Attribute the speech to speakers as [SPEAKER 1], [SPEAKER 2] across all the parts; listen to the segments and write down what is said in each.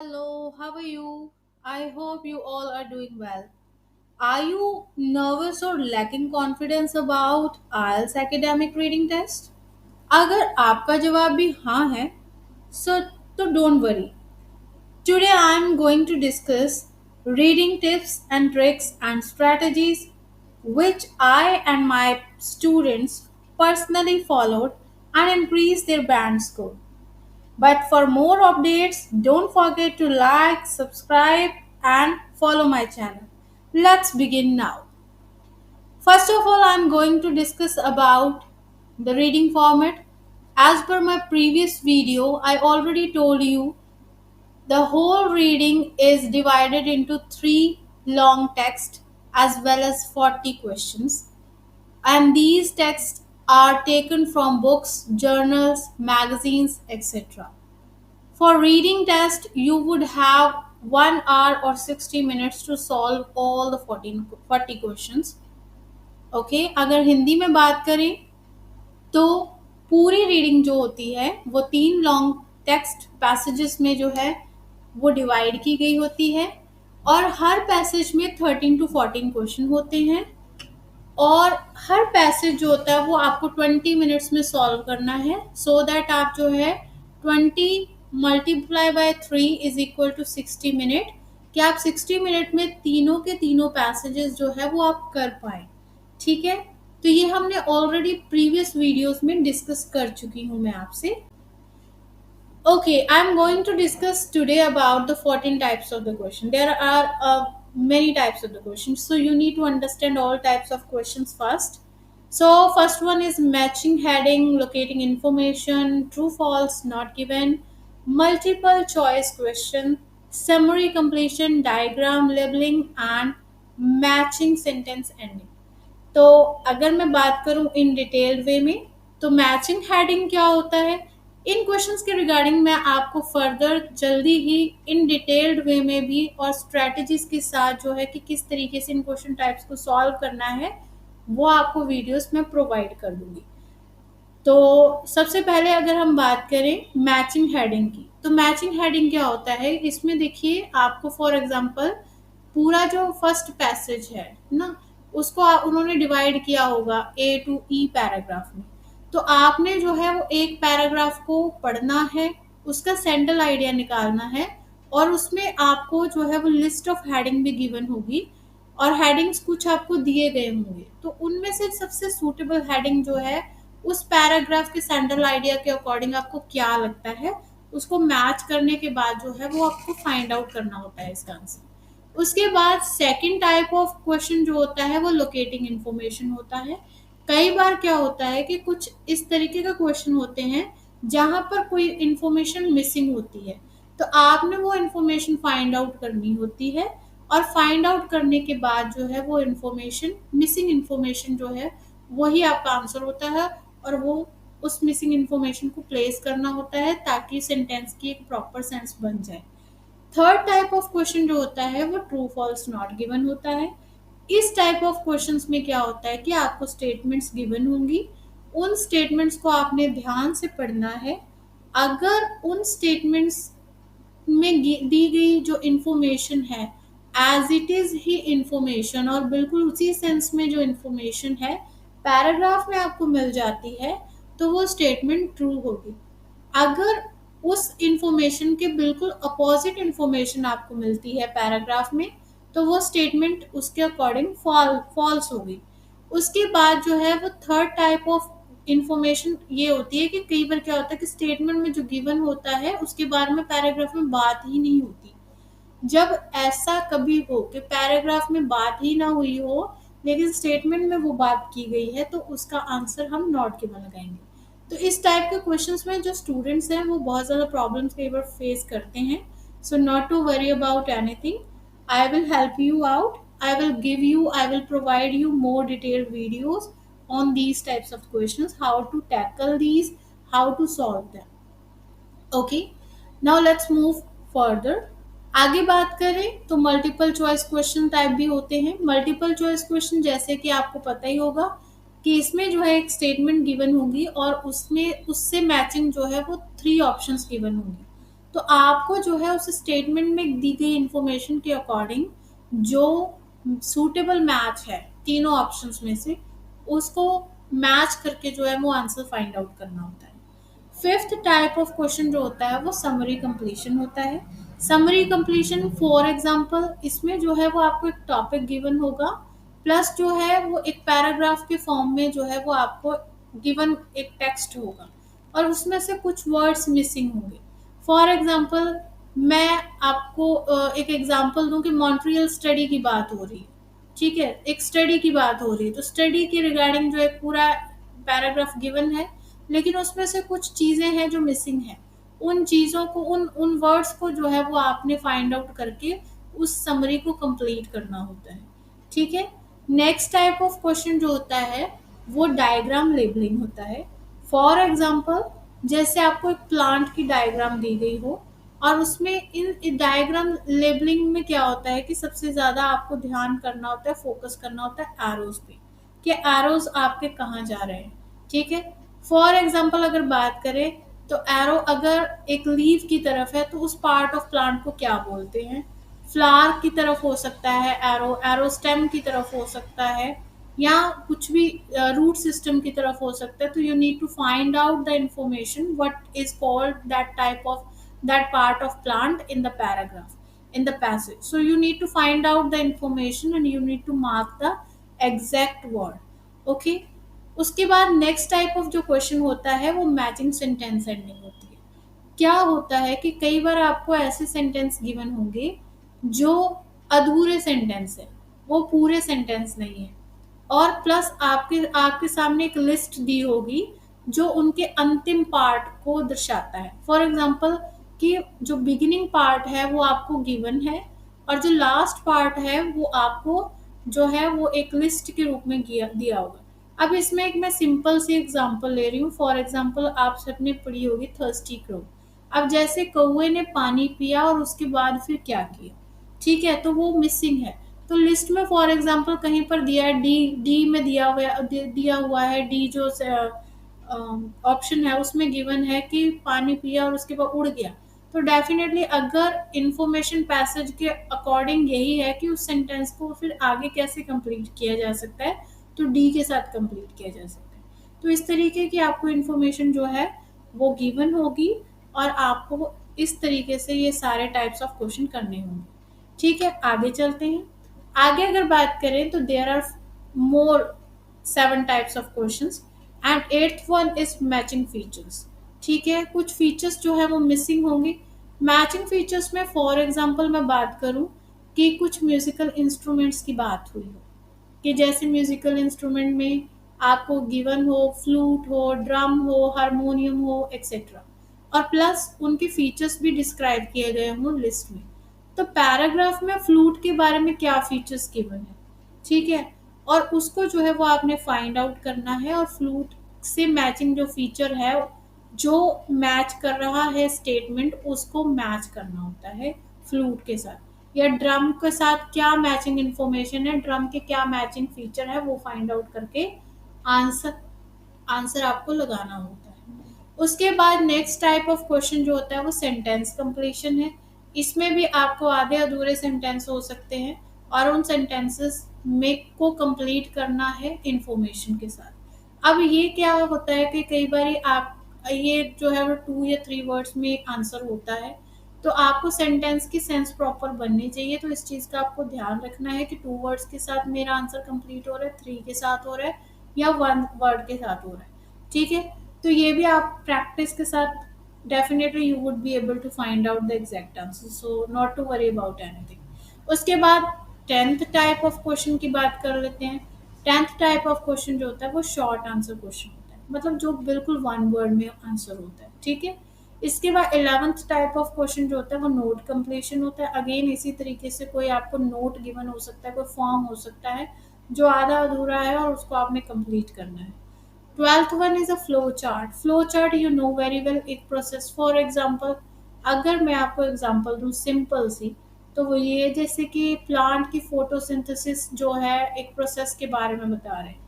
[SPEAKER 1] Hello, how are you? I hope you all are doing well. Are you nervous or lacking confidence about IELTS academic reading test? अगर आपका जवाब भी हाँ है, so तो don't worry. Today I am going to discuss reading tips and tricks and strategies which I and my students personally followed and increased their band score. But for more updates, don't forget to like, subscribe, and follow my channel. Let's begin now. First of all, I'm going to discuss about the reading format. As per my previous video, I already told you the whole reading is divided into 3 long texts as well as 40 questions. And these texts are taken from books, journals, magazines, etc. For reading test, you would have 1 hour or 60 minutes to solve all the 40 questions. Okay अगर हिंदी में बात करें तो पूरी reading जो होती है वो 3 लॉन्ग टेक्स्ट पैसेजेस में जो है वो डिवाइड की गई होती है और हर पैसेज में 13 टू 14 क्वेश्चन होते हैं और हर पैसेज जो होता है वो आपको 20 मिनट्स में सॉल्व करना है सो दैट आप जो है 20 × 3 = 60 मिनट कि आप 60 मिनट में तीनों के तीनों पैसेजेस जो है वो आप कर पाए। ठीक है, तो ये हमने ऑलरेडी प्रीवियस वीडियोस में डिस्कस कर चुकी हूँ मैं आपसे। Okay, I'm going to discuss today about the 14 types of the question. There are many types of the questions, so you need to understand all types of questions first. So, first one is matching heading, locating information, true, false, not given, multiple choice question, summary completion, diagram labeling, and matching sentence ending. तो अगर मैं बात करूं इन detailed वे में तो matching heading क्या होता है इन क्वेश्चंस के रिगार्डिंग मैं आपको फर्दर जल्दी ही इन डिटेल्ड वे में भी और स्ट्रेटजीज के साथ जो है कि किस तरीके से इन क्वेश्चन टाइप्स को सॉल्व करना है वो आपको वीडियोस में प्रोवाइड कर दूंगी। तो सबसे पहले अगर हम बात करें मैचिंग हेडिंग की तो मैचिंग हेडिंग क्या होता है इसमें देखिए आपको फॉर एग्जांपल पूरा जो फर्स्ट पैसेज है ना उसको उन्होंने डिवाइड किया होगा ए टू ई पैराग्राफ में। तो आपने जो है वो एक पैराग्राफ को पढ़ना है उसका सेंट्रल आइडिया निकालना है और उसमें आपको जो है वो लिस्ट ऑफ हेडिंग भी गिवन होगी और हेडिंग्स कुछ आपको दिए गए होंगे तो उनमें से सबसे सूटेबल हेडिंग जो है उस पैराग्राफ के सेंट्रल आइडिया के अकॉर्डिंग आपको क्या लगता है उसको मैच करने के बाद जो है वो आपको फाइंड आउट करना होता है इसका आंसर। उसके बाद सेकंड टाइप ऑफ क्वेश्चन जो होता है वो लोकेटिंग इन्फॉर्मेशन होता है। कई बार क्या होता है कि कुछ इस तरीके का क्वेश्चन होते हैं जहां पर कोई इन्फॉर्मेशन मिसिंग होती है तो आपने वो इन्फॉर्मेशन फाइंड आउट करनी होती है और फाइंड आउट करने के बाद जो है वो इन्फॉर्मेशन मिसिंग इन्फॉर्मेशन जो है वही आपका आंसर होता है और वो उस मिसिंग इन्फॉर्मेशन को प्लेस करना होता है ताकि सेंटेंस की एक प्रॉपर सेंस बन जाए। थर्ड टाइप ऑफ क्वेश्चन जो होता है वो ट्रू फॉल्स नॉट गिवन होता है। इस टाइप ऑफ क्वेश्चंस में क्या होता है कि आपको स्टेटमेंट्स गिवन होंगी उन स्टेटमेंट्स को आपने ध्यान से पढ़ना है। अगर उन स्टेटमेंट्स में दी गई जो इंफॉर्मेशन है एज इट इज ही इंफॉर्मेशन और बिल्कुल उसी सेंस में जो इंफॉर्मेशन है पैराग्राफ में आपको मिल जाती है तो वो स्टेटमेंट ट्रू होगी। अगर उस इंफॉर्मेशन के बिल्कुल अपोजिट इंफॉर्मेशन आपको मिलती है पैराग्राफ में तो वो स्टेटमेंट उसके अकॉर्डिंग फॉल्स होगी। उसके बाद जो है वो थर्ड टाइप ऑफ इंफॉर्मेशन ये होती है कि कई बार क्या होता है कि स्टेटमेंट में जो गिवन होता है उसके बारे में पैराग्राफ में बात ही नहीं होती। जब ऐसा कभी हो कि पैराग्राफ में बात ही ना हुई हो लेकिन स्टेटमेंट में वो बात की गई है तो उसका आंसर हम नॉट गिवन लगाएंगे। तो इस टाइप के क्वेश्चंस में जो स्टूडेंट्स हैं वो बहुत ज़्यादा प्रॉब्लम्स कई बार फेस करते हैं। So not to worry about anything, I will help you out, I will provide you more detailed videos on these types of questions, how to tackle these, how to solve them. Okay, now let's move further. आगे बात करें तो multiple choice question type भी होते हैं। Multiple choice question जैसे कि आपको पता ही होगा कि इसमें जो है एक स्टेटमेंट गिवन होगी और उसमें उससे मैचिंग जो है वो 3 ऑप्शंस गिवन होंगे। तो आपको जो है उस स्टेटमेंट में दी गई इंफॉर्मेशन के अकॉर्डिंग जो सूटेबल मैच है तीनों ऑप्शंस में से, उसको मैच करके जो है वो आंसर फाइंड आउट करना होता है। फिफ्थ टाइप ऑफ क्वेश्चन जो होता है वो समरी कंप्लीशन होता है। समरी कंप्लीशन फॉर एग्जांपल, इसमें जो है वो आपको एक टॉपिक गिवन होगा, प्लस जो है वो एक पैराग्राफ के फॉर्म में जो है वो आपको गिवन एक टेक्स्ट होगा और उसमें से कुछ वर्ड्स मिसिंग होंगे। फॉर एग्जांपल, मैं आपको एक एग्जांपल दूं कि मॉन्ट्रियल स्टडी की बात हो रही है, ठीक है, एक स्टडी की बात हो रही है, तो स्टडी के रिगार्डिंग जो एक पूरा पैराग्राफ गिवन है, लेकिन उसमें से कुछ चीजें हैं जो मिसिंग है। उन चीजों को, उन उन वर्ड्स को जो है वो आपने फाइंड आउट करके उस समरी को कंप्लीट करना होता है, ठीक है। नेक्स्ट टाइप ऑफ क्वेश्चन जो होता है वो डायग्राम लेबलिंग होता है। फॉर एग्जाम्पल, जैसे आपको एक प्लांट की डायग्राम दी गई हो और उसमें इन डायग्राम लेबलिंग में क्या होता है कि सबसे ज्यादा आपको ध्यान करना होता है, फोकस करना होता है एरोज पे, कि एरोज आपके कहाँ जा रहे हैं, ठीक है। फॉर एग्जाम्पल अगर बात करें तो एरो अगर एक लीव की तरफ है तो उस पार्ट ऑफ प्लांट को क्या बोलते हैं। फ्लावर की तरफ हो सकता है एरो, एरो स्टेम की तरफ हो सकता है, या कुछ भी रूट सिस्टम की तरफ हो सकता है। तो you need to find out the information what is called that type of that part of plant in the paragraph, in the passage. So you need to find out the information and you need to mark the exact word. Okay. उसके बाद next type of जो question होता है वो matching sentence ending होती है। क्या होता है कि कई बार आपको ऐसे सेंटेंस गिवन होंगे जो अधूरे सेंटेंस है, वो पूरे सेंटेंस नहीं है, और प्लस आपके आपके सामने एक लिस्ट दी होगी जो उनके अंतिम पार्ट को दर्शाता है। फॉर एग्जाम्पल, कि जो बिगिनिंग पार्ट है वो आपको गिवन है और जो लास्ट पार्ट है वो आपको जो है वो एक लिस्ट के रूप में दिया होगा। अब इसमें एक मैं सिंपल सी एग्जांपल ले रही हूँ। फॉर एग्जांपल, आप सबने पढ़ी होगी थर्स्टी क्रो। अब जैसे कौवे ने पानी पिया और उसके बाद फिर क्या किया, ठीक है, तो वो मिसिंग है। तो लिस्ट में फॉर एग्जांपल कहीं पर दिया है, डी डी में दिया हुआ है, डी जो ऑप्शन है उसमें गिवन है कि पानी पिया और उसके बाद उड़ गया। तो डेफिनेटली अगर इंफॉर्मेशन पैसेज के अकॉर्डिंग यही है कि उस सेंटेंस को फिर आगे कैसे कंप्लीट किया जा सकता है, तो डी के साथ कंप्लीट किया जा सकता है। तो इस तरीके की आपको इंफॉर्मेशन जो है वो गिवन होगी और आपको इस तरीके से ये सारे टाइप्स ऑफ क्वेश्चन करने होंगे, ठीक है। आगे चलते हैं। आगे अगर बात करें तो there are more 7 types of questions and eighth one is matching features, ठीक है। कुछ फीचर्स जो है वो मिसिंग होंगे। मैचिंग फीचर्स में फॉर एग्जांपल मैं बात करूं कि कुछ म्यूजिकल इंस्ट्रूमेंट्स की बात हुई हो, कि जैसे म्यूजिकल इंस्ट्रूमेंट में आपको गिवन हो फ्लूट हो, ड्रम हो, हारमोनियम हो, एक्सेट्रा, और प्लस उनके फीचर्स भी डिस्क्राइब किए गए हों लिस्ट में। तो पैराग्राफ में फ्लूट के बारे में क्या फीचर्स गिवन है, ठीक है, और उसको जो है वो आपने फाइंड आउट करना है और फ्लूट से मैचिंग जो फीचर है जो मैच कर रहा है स्टेटमेंट, उसको मैच करना होता है फ्लूट के साथ। या ड्रम के साथ क्या मैचिंग इंफॉर्मेशन है, ड्रम के क्या मैचिंग फीचर है, वो फाइंड आउट करके आंसर आंसर आपको लगाना होता है। उसके बाद नेक्स्ट टाइप ऑफ क्वेश्चन जो होता है वो सेंटेंस कंप्लीशन है। इसमें भी आपको आधे अधूरे सेंटेंस हो सकते हैं और उन सेंटेंसेस में को कंप्लीट करना है इंफॉर्मेशन के साथ। अब ये क्या होता है कि कई बार आप ये जो है वो 2 या 3 वर्ड्स में आंसर होता है, तो आपको सेंटेंस की सेंस प्रॉपर बननी चाहिए। तो इस चीज़ का आपको ध्यान रखना है कि 2 वर्ड्स के साथ मेरा आंसर कंप्लीट हो रहा है, 3 के साथ हो रहा है, या 1 वर्ड के साथ हो रहा है, ठीक है। तो ये भी आप प्रैक्टिस के साथ definitely you would be able to find out the exact answer, so not to worry about anything. उसके बाद 10th टाइप ऑफ क्वेश्चन की बात कर लेते हैं। 10th टाइप ऑफ क्वेश्चन जो होता है वो शॉर्ट आंसर क्वेश्चन होता है, मतलब जो बिल्कुल 1 वर्ड में आंसर होता है, ठीक है। इसके बाद 11th टाइप ऑफ क्वेश्चन जो होता है वो नोट कंप्लीशन होता है। अगेन इसी तरीके से कोई आपको नोट गिवन हो सकता है, कोई फॉर्म हो सकता है जो आधा अधूरा है और उसको आपने कंप्लीट करना है। 12th one is a flow chart. Flow chart you know very well, एक प्रोसेस। फॉर एग्जांपल, अगर मैं आपको एग्जांपल दूं सिंपल सी, तो वो ये जैसे कि प्लांट की फोटोसिंथेसिस जो है एक प्रोसेस के बारे में बता रहे हैं।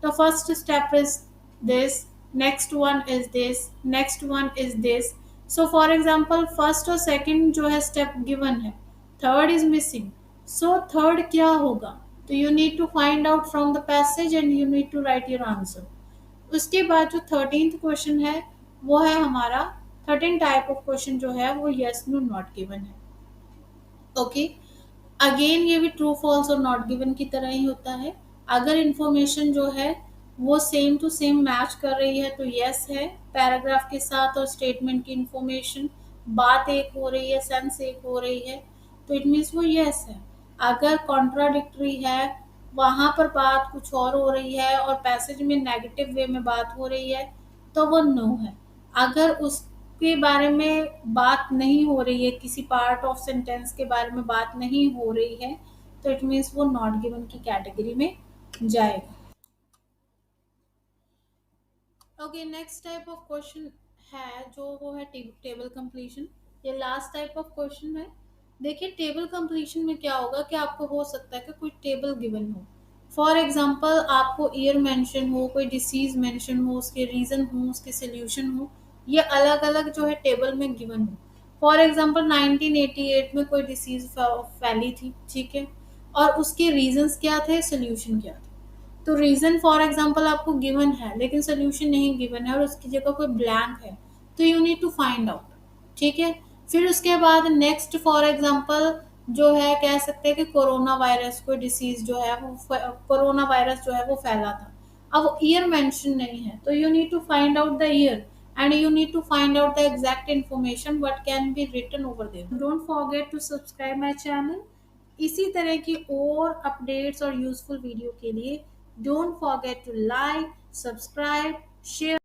[SPEAKER 1] तो first step is this, next one is this, next one is this. So for example first और सेकंड जो है स्टेप गिवन है, third is missing, so third क्या होगा? तो you need to find out from the passage and you need to write your answer. उसके बाद जो 13th क्वेश्चन है वो है हमारा, 13 टाइप ऑफ क्वेश्चन जो है वो यस नो नॉट गिवन है। ओके, अगेन ये भी ट्रू फॉल्स और नॉट गिवन की तरह ही होता है। अगर इंफॉर्मेशन जो है वो सेम टू सेम मैच कर रही है तो यस है, पैराग्राफ के साथ और स्टेटमेंट की इंफॉर्मेशन, बात एक हो रही है, सेंस एक हो रही है, तो इट मीन्स वो यस है। अगर कॉन्ट्राडिक्टरी है, वहां पर बात कुछ और हो रही है और पैसेज में नेगेटिव वे में बात हो रही है, तो वो नो है। अगर उसके बारे में बात नहीं हो रही है, किसी पार्ट ऑफ सेंटेंस के बारे में बात नहीं हो रही है, तो इट मीन्स वो नॉट गिवन की कैटेगरी में जाएगा। Okay, next type of question है जो वो है टेबल कंप्लीशन। ये लास्ट टाइप ऑफ क्वेश्चन है। देखिए टेबल कंप्लीशन में क्या होगा कि आपको हो सकता है कि कोई टेबल गिवन हो, फॉर एग्जांपल आपको ईयर मेंशन हो, कोई डिसीज मेंशन हो, उसके रीजन हो, उसके सोल्यूशन हो, ये अलग अलग जो है टेबल में गिवन हो। फॉर एग्जांपल 1988 में कोई डिसीज फैली थी, ठीक है, और उसके रीजंस क्या थे, सोल्यूशन क्या थे। तो रीजन फॉर एग्जांपल आपको गिवन है लेकिन सोल्यूशन नहीं गिवन है और उसकी जगह कोई ब्लैंक है, तो you need to find out, ठीक है। फिर उसके बाद नेक्स्ट फॉर एग्जांपल जो है कह सकते हैं कि कोरोना वायरस, कोई डिसीज जो है वो कोरोना वायरस जो है वो फैला था। अब ईयर मेंशन नहीं है तो you need to find out the year and you need to find out the exact information what can be written over there. Don't forget to subscribe my channel। इसी तरह की और अपडेट्स और useful video के लिए don't forget to like, subscribe, share.